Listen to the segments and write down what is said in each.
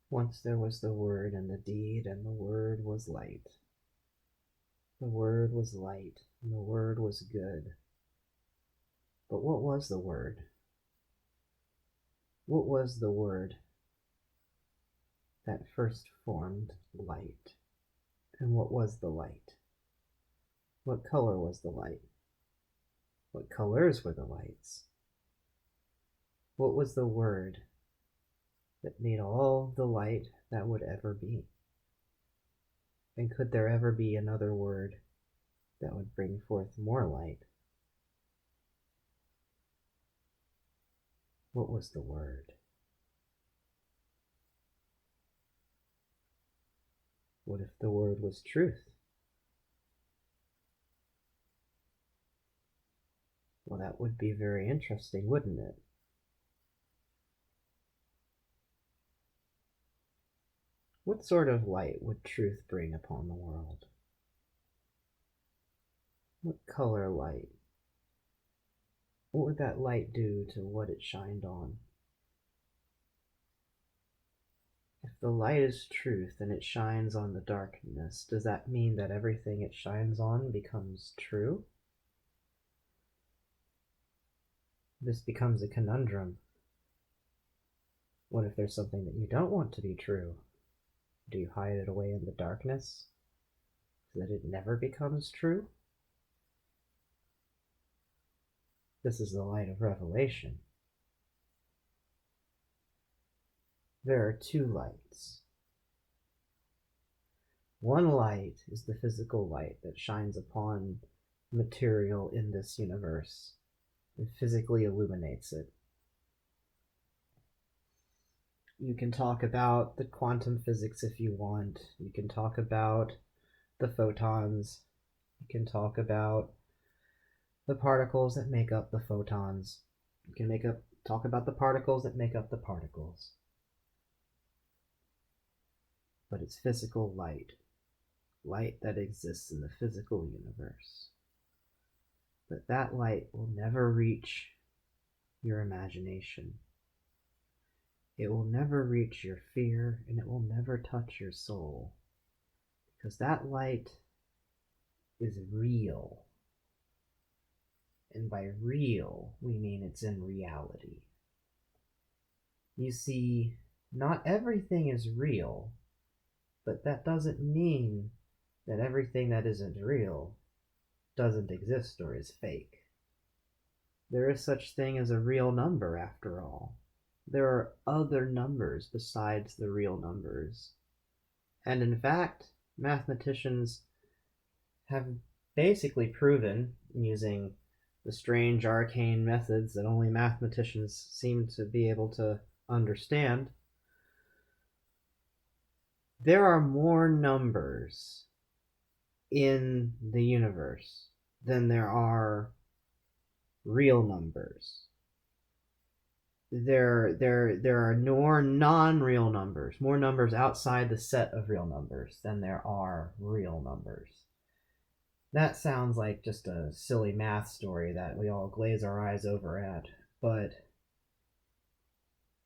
Once there was the Word and the deed, and the Word was light. The Word was light, and the Word was good. But what was the Word? What was the Word that first formed light? And what was the light? What color was the light? What colors were the lights? What was the Word that made all the light that would ever be? And could there ever be another Word that would bring forth more light? What was the Word? What if the Word was truth? Well, that would be very interesting, wouldn't it? What sort of light would truth bring upon the world? What color light? What would that light do to what it shined on? If the light is truth and it shines on the darkness, does that mean that everything it shines on becomes true? This becomes a conundrum. What if there's something that you don't want to be true? Do you hide it away in the darkness so that it never becomes true? This is the light of revelation. There are two lights. One light is the physical light that shines upon material in this universe and physically illuminates it. You can talk about the quantum physics if you want. You can talk about the photons. You can talk about the particles that make up the photons. You can talk about the particles that make up the particles. But it's physical light. Light that exists in the physical universe. But that light will never reach your imagination. It will never reach your fear, and it will never touch your soul. Because that light is real. And by real, we mean it's in reality. You see, not everything is real, but that doesn't mean that everything that isn't real doesn't exist or is fake. There is such thing as a real number, after all. There are other numbers besides the real numbers. And in fact, mathematicians have basically proven, using the strange arcane methods that only mathematicians seem to be able to understand, there are more numbers in the universe than there are real numbers. There are more non-real numbers, more numbers outside the set of real numbers than there are real numbers. That sounds like just a silly math story that we all glaze our eyes over at, but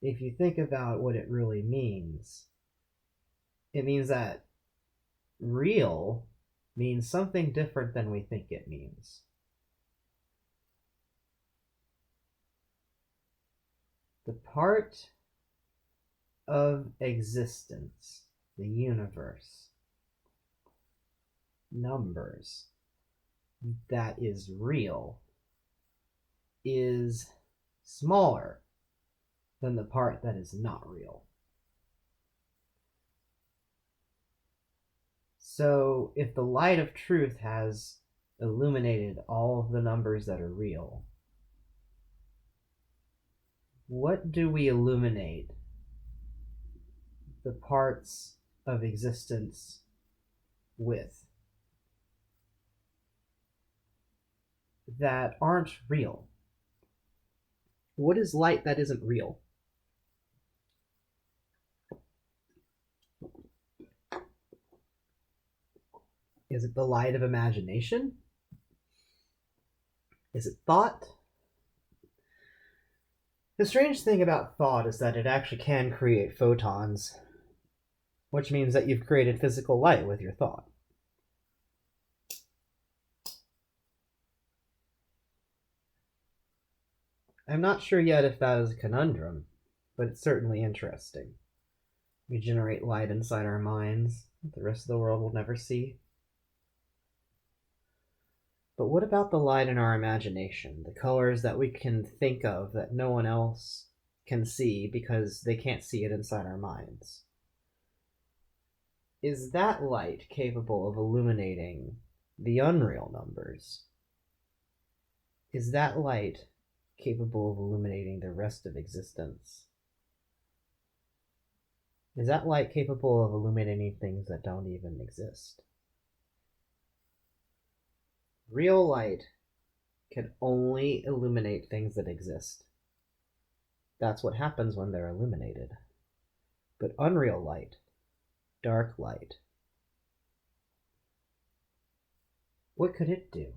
if you think about what it really means, it means that real means something different than we think it means. The part of existence, the universe, numbers, that is real, is smaller than the part that is not real. So if the light of truth has illuminated all of the numbers that are real, what do we illuminate the parts of existence with that aren't real? What is light that isn't real? Is it the light of imagination? Is it thought? The strange thing about thought is that it actually can create photons. which means that you've created physical light with your thought. I'm not sure yet if that is a conundrum, but it's certainly interesting. We generate light inside our minds that the rest of the world will never see. But what about the light in our imagination, the colors that we can think of that no one else can see because they can't see it inside our minds? Is that light capable of illuminating the unreal numbers? Is that light capable of illuminating the rest of existence? Is that light capable of illuminating things that don't even exist? Real light can only illuminate things that exist. That's what happens when they're illuminated. But unreal light, dark light, what could it do?